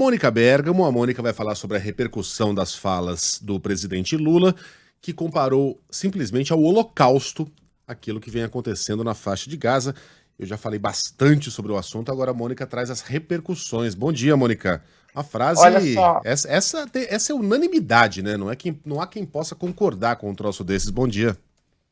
Mônica Bergamo. A Mônica vai falar sobre a repercussão das falas do presidente Lula, que comparou simplesmente ao Holocausto aquilo que vem acontecendo na faixa de Gaza. Eu já falei bastante sobre o assunto, agora a Mônica traz as repercussões. Bom dia, Mônica. A frase, Olha só, essa é unanimidade, né? Não há quem possa concordar com um troço desses. Bom dia.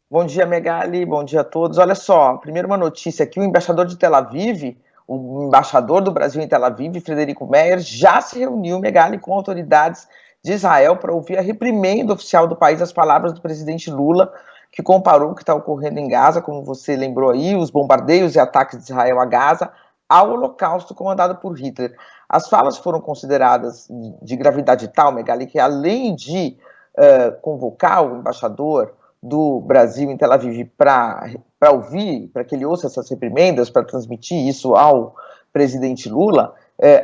bom dia, Megali, bom dia a todos. Olha só, primeiro uma notícia aqui, o embaixador de Tel Aviv, o embaixador do Brasil em Tel Aviv, Frederico Meyer, já se reuniu, Megali, com autoridades de Israel para ouvir a reprimenda oficial do país às palavras do presidente Lula, que comparou o que está ocorrendo em Gaza, como você lembrou aí, os bombardeios e ataques de Israel a Gaza, ao Holocausto comandado por Hitler. As falas foram consideradas de gravidade tal, Megali, que além de convocar o embaixador do Brasil em Tel Aviv para ouvir, para que ele ouça essas reprimendas, para transmitir isso ao presidente Lula,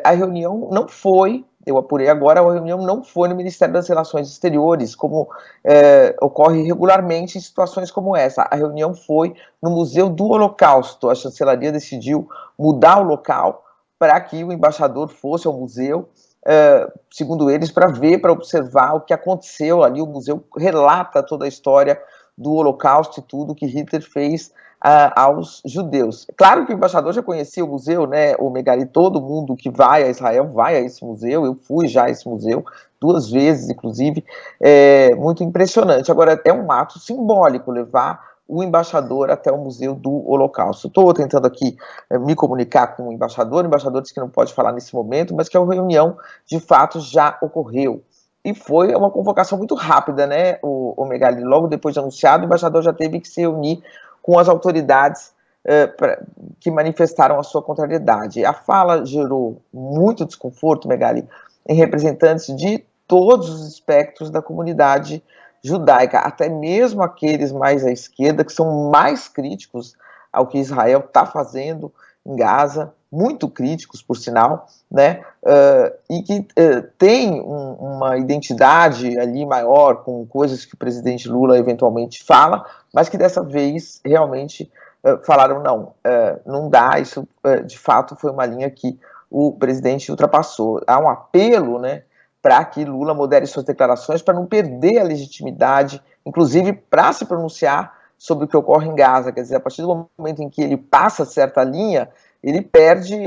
a reunião não foi, eu apurei agora, a reunião não foi no Ministério das Relações Exteriores, como ocorre regularmente em situações como essa. A reunião foi no Museu do Holocausto. A chancelaria decidiu mudar o local para que o embaixador fosse ao museu, segundo eles, para ver, para observar o que aconteceu ali. O museu relata toda a história do Holocausto e tudo que Hitler fez aos judeus. Claro que o embaixador já conhecia o museu, né, o Megali, todo mundo que vai a Israel vai a esse museu, eu fui já a esse museu 2 vezes, inclusive, muito impressionante. Agora, é um ato simbólico levar o embaixador até o Museu do Holocausto. Estou tentando aqui me comunicar com o embaixador disse que não pode falar nesse momento, mas que a reunião, de fato, já ocorreu. E foi uma convocação muito rápida, né, o Megali? Logo depois de anunciado, o embaixador já teve que se reunir com as autoridades que manifestaram a sua contrariedade. A fala gerou muito desconforto, Megali, em representantes de todos os espectros da comunidade judaica, até mesmo aqueles mais à esquerda, que são mais críticos ao que Israel está fazendo em Gaza, muito críticos, por sinal, né, e que tem uma identidade ali maior com coisas que o presidente Lula eventualmente fala, mas que dessa vez realmente falaram não dá, isso de fato foi uma linha que o presidente ultrapassou. Há um apelo, né, para que Lula modere suas declarações, para não perder a legitimidade, inclusive para se pronunciar sobre o que ocorre em Gaza. Quer dizer, a partir do momento em que ele passa certa linha, ele perde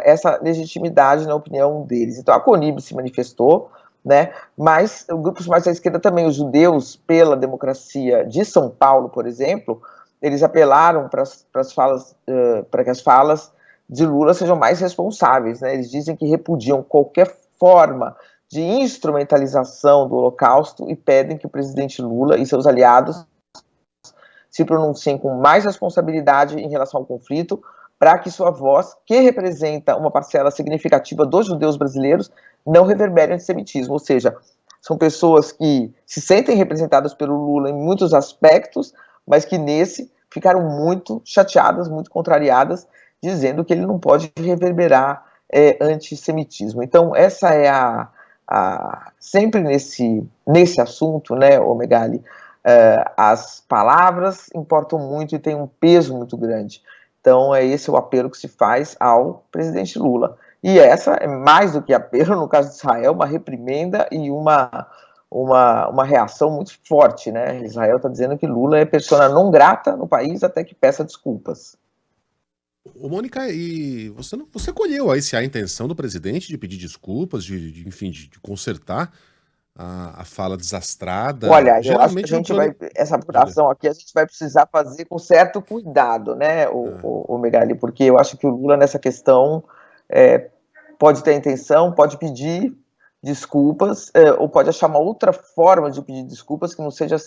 essa legitimidade na opinião deles. Então a CONIB se manifestou, né, mas grupos mais à esquerda também, os judeus pela democracia de São Paulo, por exemplo, eles apelaram para que as falas de Lula sejam mais responsáveis, né? Eles dizem que repudiam qualquer forma de instrumentalização do Holocausto e pedem que o presidente Lula e seus aliados se pronunciem com mais responsabilidade em relação ao conflito, para que sua voz, que representa uma parcela significativa dos judeus brasileiros, não reverbere antissemitismo. Ou seja, são pessoas que se sentem representadas pelo Lula em muitos aspectos, mas que nesse ficaram muito chateadas, muito contrariadas, dizendo que ele não pode reverberar antissemitismo. Então, essa é sempre nesse assunto, né, Megali, as palavras importam muito e têm um peso muito grande. Então, esse o apelo que se faz ao presidente Lula. E essa é mais do que apelo, no caso de Israel, uma reprimenda e uma reação muito forte, né? Israel está dizendo que Lula é persona não grata no país até que peça desculpas. Ô, Mônica, e você colheu aí se há a intenção do presidente de pedir desculpas, enfim, de consertar a fala desastrada, Olha, eu acho que a geralmente no gente vai, plano... essa Diga. apuração aqui, a gente vai precisar fazer com certo cuidado, né, É. o Megali, porque eu acho que o Lula nessa questão pode ter intenção, pode pedir desculpas, ou pode achar uma outra forma de pedir desculpas que não seja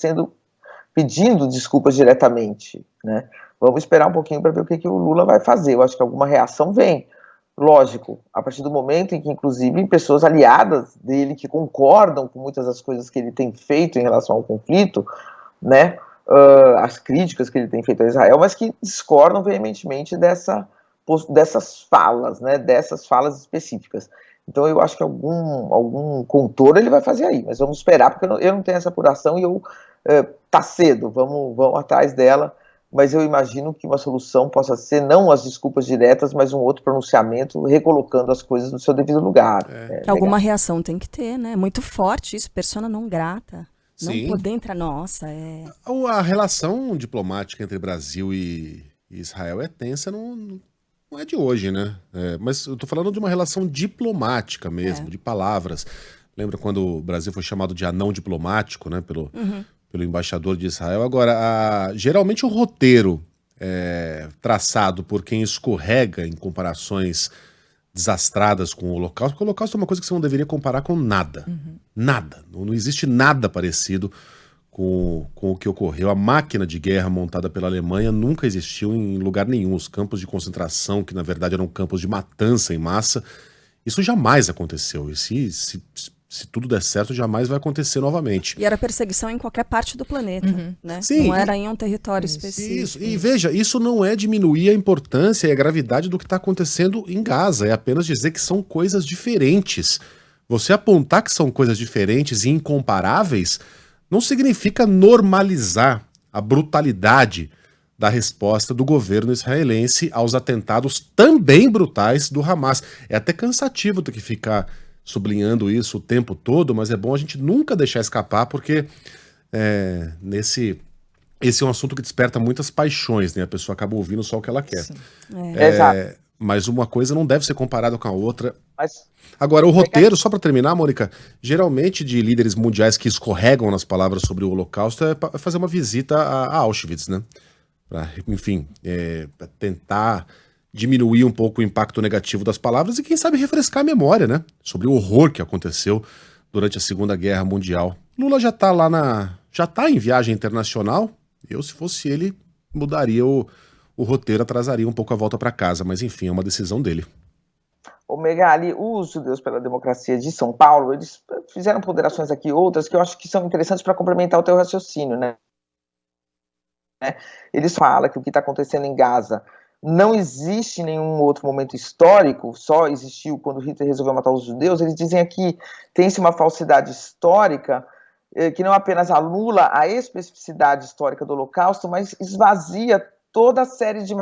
pedindo desculpas diretamente, né? Vamos esperar um pouquinho para ver o que o Lula vai fazer. Eu acho que alguma reação vem. Lógico, a partir do momento em que, inclusive, pessoas aliadas dele que concordam com muitas das coisas que ele tem feito em relação ao conflito, né, as críticas que ele tem feito a Israel, mas que discordam veementemente dessas falas, né, dessas falas específicas. Então eu acho que algum contorno ele vai fazer aí, mas vamos esperar, porque eu não tenho essa apuração e tá cedo, vamos atrás dela, mas eu imagino que uma solução possa ser não as desculpas diretas, mas um outro pronunciamento recolocando as coisas no seu devido lugar. Que alguma reação tem que ter, né? Muito forte isso, persona não grata. Sim. Não poder entrar, nossa, A relação diplomática entre Brasil e Israel é tensa, não é de hoje, né? Mas eu tô falando de uma relação diplomática mesmo, de palavras. Lembra quando o Brasil foi chamado de anão diplomático, né? Pelo embaixador de Israel. Agora, geralmente o roteiro traçado por quem escorrega em comparações desastradas com o Holocausto, porque o Holocausto é uma coisa que você não deveria comparar com nada. Nada. Não existe nada parecido com o que ocorreu. A máquina de guerra montada pela Alemanha nunca existiu em lugar nenhum. Os campos de concentração, que na verdade eram campos de matança em massa, isso jamais aconteceu. E se tudo der certo, jamais vai acontecer novamente. E era perseguição em qualquer parte do planeta, né? Sim, não era em um território específico. Isso. E veja, isso não é diminuir a importância e a gravidade do que está acontecendo em Gaza, é apenas dizer que são coisas diferentes. Você apontar que são coisas diferentes e incomparáveis não significa normalizar a brutalidade da resposta do governo israelense aos atentados também brutais do Hamas. É até cansativo ter que ficar sublinhando isso o tempo todo, mas é bom a gente nunca deixar escapar, porque esse é um assunto que desperta muitas paixões, né? A pessoa acaba ouvindo só o que ela quer. Exato. Mas uma coisa não deve ser comparada com a outra. Mas, agora, o roteiro, só para terminar, Mônica, geralmente de líderes mundiais que escorregam nas palavras sobre o Holocausto é fazer uma visita a Auschwitz, né? Pra, enfim, tentar diminuir um pouco o impacto negativo das palavras e, quem sabe, refrescar a memória, né? Sobre o horror que aconteceu durante a Segunda Guerra Mundial. Lula já tá já tá em viagem internacional. Eu, se fosse ele, mudaria o roteiro, atrasaria um pouco a volta para casa, mas enfim, é uma decisão dele. O Megali, os Judeus pela Democracia de São Paulo, eles fizeram ponderações aqui, outras que eu acho que são interessantes para complementar o teu raciocínio, né? Eles falam que o que está acontecendo em Gaza não existe nenhum outro momento histórico, só existiu quando Hitler resolveu matar os judeus. Eles dizem aqui, tem-se uma falsidade histórica, que não apenas anula a especificidade histórica do Holocausto, mas esvazia toda a série de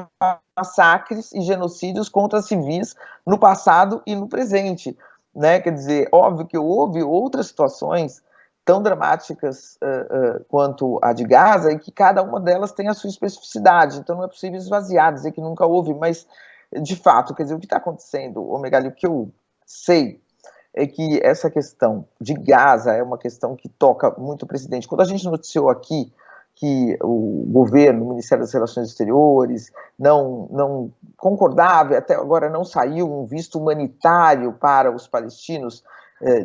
massacres e genocídios contra civis no passado e no presente, né? Quer dizer, óbvio que houve outras situações tão dramáticas quanto a de Gaza, e que cada uma delas tem a sua especificidade, então não é possível esvaziar, dizer que nunca houve, mas de fato, quer dizer, o que está acontecendo, Megali, o que eu sei é que essa questão de Gaza é uma questão que toca muito o presidente. Quando a gente noticiou aqui que o governo, o Ministério das Relações Exteriores, não concordava, e até agora não saiu um visto humanitário para os palestinos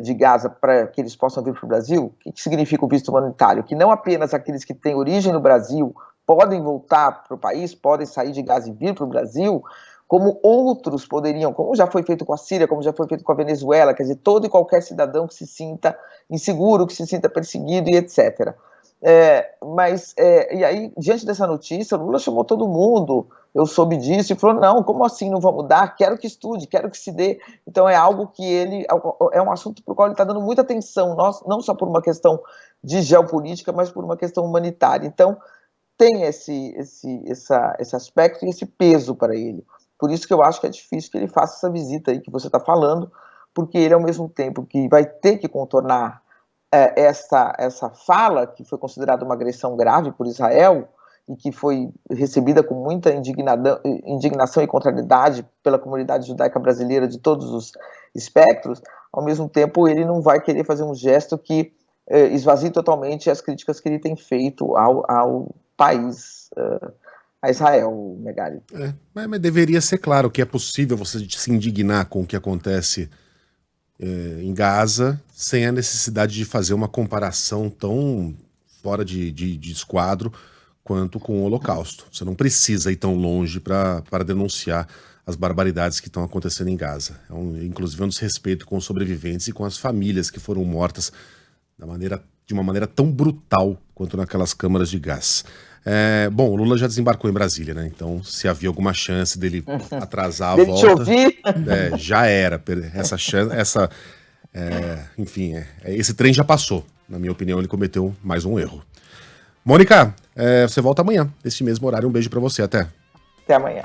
de Gaza, para que eles possam vir para o Brasil. O que significa o visto humanitário? Que não apenas aqueles que têm origem no Brasil podem voltar para o país, podem sair de Gaza e vir para o Brasil, como outros poderiam, como já foi feito com a Síria, como já foi feito com a Venezuela, quer dizer, todo e qualquer cidadão que se sinta inseguro, que se sinta perseguido e etc. E aí, diante dessa notícia, Lula chamou todo mundo, eu soube disso, e falou, não, como assim não vamos dar? Quero que estude, quero que se dê. Então é algo que é um assunto para o qual ele está dando muita atenção, não só por uma questão de geopolítica, mas por uma questão humanitária. Então tem esse aspecto e esse peso para ele. Por isso que eu acho que é difícil que ele faça essa visita aí que você está falando, porque ele, ao mesmo tempo que vai ter que contornar essa fala, que foi considerada uma agressão grave por Israel, e que foi recebida com muita indignação e contrariedade pela comunidade judaica brasileira de todos os espectros, ao mesmo tempo ele não vai querer fazer um gesto que esvazie totalmente as críticas que ele tem feito ao país, a Israel, Megali. Mas deveria ser claro que é possível você se indignar com o que acontece em Gaza, sem a necessidade de fazer uma comparação tão fora de esquadro quanto com o Holocausto. Você não precisa ir tão longe para denunciar as barbaridades que estão acontecendo em Gaza. Inclusive um desrespeito com os sobreviventes e com as famílias que foram mortas de uma maneira tão brutal quanto naquelas câmaras de gás. Bom, o Lula já desembarcou em Brasília, né? Então, se havia alguma chance dele atrasar a volta, te ouvir. Já era. Essa chance, enfim, esse trem já passou. Na minha opinião, ele cometeu mais um erro. Mônica, Você volta amanhã, nesse mesmo horário. Um beijo para você. Até. Até amanhã.